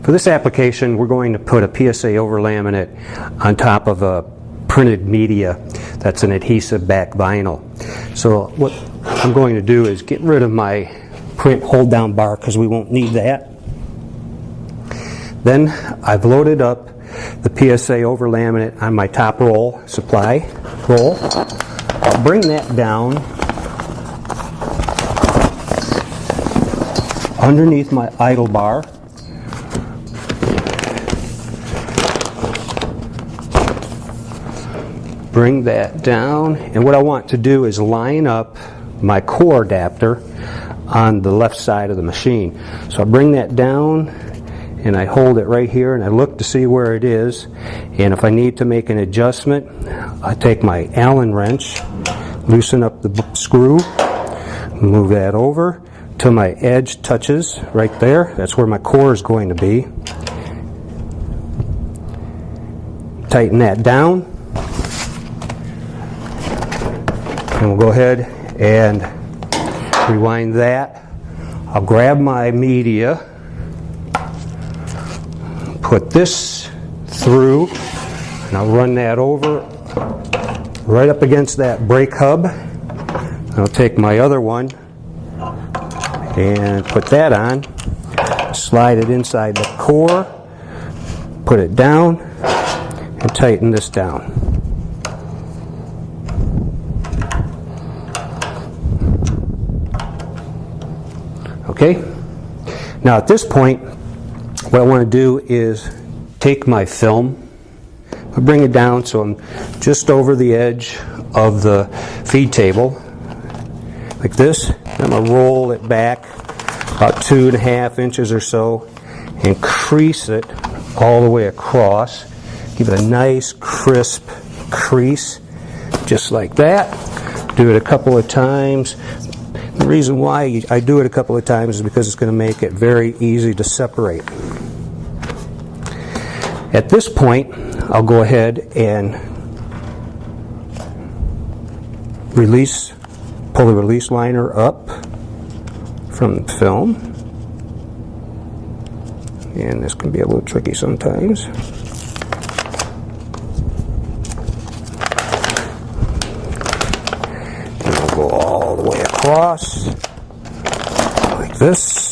For this application, we're going to put a PSA over-laminate on top of a printed media that's an adhesive back vinyl. So what I'm going to do is get rid of my print hold down bar because we won't need that. Then I've loaded up the PSA over-laminate on my top roll, supply roll. I'll bring that down underneath my idle bar. Bring that down, and what I want to do is line up my core adapter on the left side of the machine. So I bring that down and I hold it right here and I look to see where it is, and if I need to make an adjustment, I take my Allen wrench, loosen up the screw, move that over till my edge touches right there. That's where my core is going to be. Tighten that down, and we'll go ahead and rewind that. I'll grab my media, put this through, and I'll run that over right up against that brake hub. I'll take my other one and put that on, slide it inside the core, put it down, and tighten this down. Okay, now at this point, what I want to do is take my film, I'll bring it down so I'm just over the edge of the feed table, like this. I'm going to roll it back about 2.5 inches or so and crease it all the way across. Give it a nice crisp crease, just like that. Do it a couple of times. The reason why I do it a couple of times is because it's going to make it very easy to separate. At this point, I'll go ahead and pull the release liner up from the film. And this can be a little tricky sometimes. And I'll go all the way across, like this.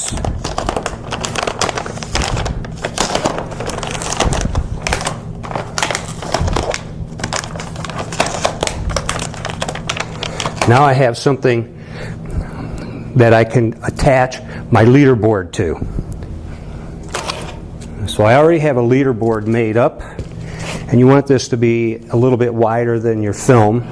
Now I have something that I can attach my leaderboard to. So I already have a leaderboard made up, and you want this to be a little bit wider than your film.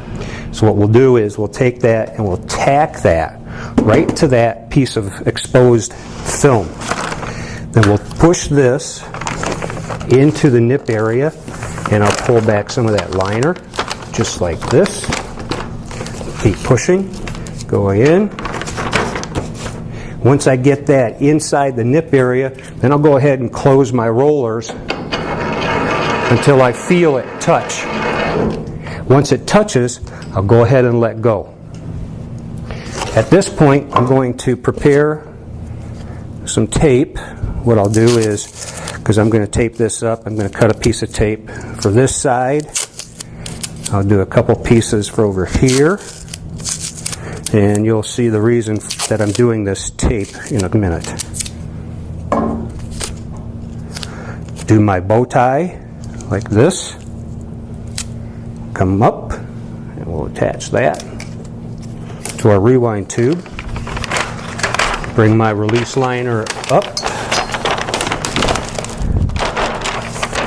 So what we'll do is we'll take that and we'll tack that right to that piece of exposed film. Then we'll push this into the nip area, and I'll pull back some of that liner, just like this. Keep pushing, going in. Once I get that inside the nip area, then I'll go ahead and close my rollers until I feel it touch. Once it touches, I'll go ahead and let go. At this point, I'm going to prepare some tape. What I'll do is, because I'm going to tape this up, I'm going to cut a piece of tape for this side. I'll do a couple pieces for over here. And you'll see the reason that I'm doing this tape in a minute. Do my bow tie like this. Come up, and we'll attach that to our rewind tube. Bring my release liner up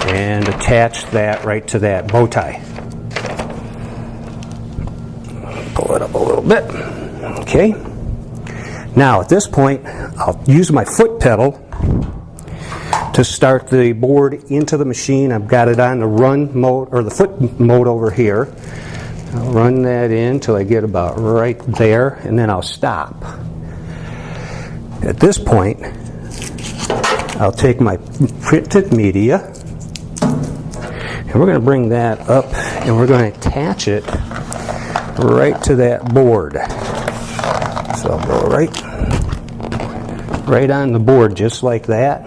and attach that right to that bow tie. Pull it up a little bit. Okay. Now at this point, I'll use my foot pedal to start the board into the machine. I've got it on the run mode, or the foot mode over here. I'll run that in till I get about right there, and then I'll stop. At this point, I'll take my printed media, and we're going to bring that up, and we're going to attach it right to that board. So I'll go right on the board just like that.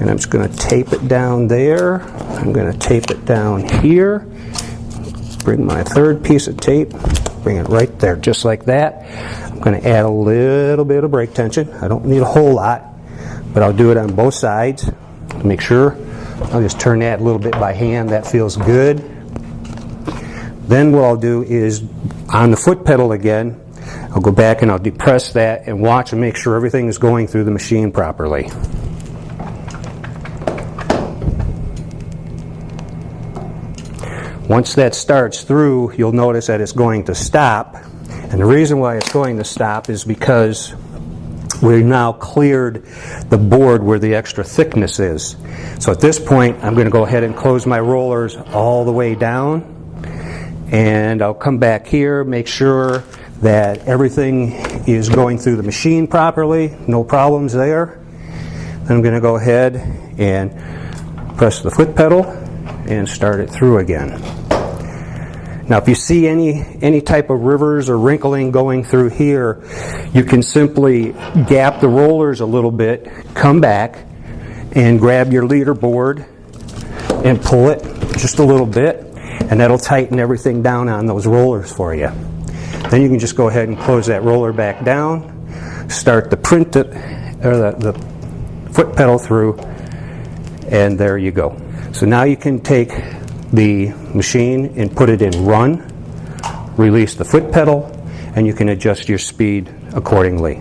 And I'm just going to tape it down there. I'm going to tape it down here. Bring my third piece of tape, bring it right there, just like that. I'm going to add a little bit of brake tension. I don't need a whole lot, but I'll do it on both sides. Make sure. I'll just turn that a little bit by hand. That feels good. Then what I'll do is, on the foot pedal again, I'll go back and I'll depress that and watch and make sure everything is going through the machine properly. Once that starts through, you'll notice that it's going to stop. And the reason why it's going to stop is because we've now cleared the board where the extra thickness is. So at this point, I'm going to go ahead and close my rollers all the way down. And I'll come back here, make sure that everything is going through the machine properly. No problems there. Then I'm going to go ahead and press the foot pedal and start it through again. Now if you see any type of rivers or wrinkling going through here, you can simply gap the rollers a little bit, come back and grab your leader board and pull it just a little bit, and that'll tighten everything down on those rollers for you. Then you can just go ahead and close that roller back down, start the the foot pedal through, and there you go. So now you can take the machine and put it in run, release the foot pedal, and you can adjust your speed accordingly.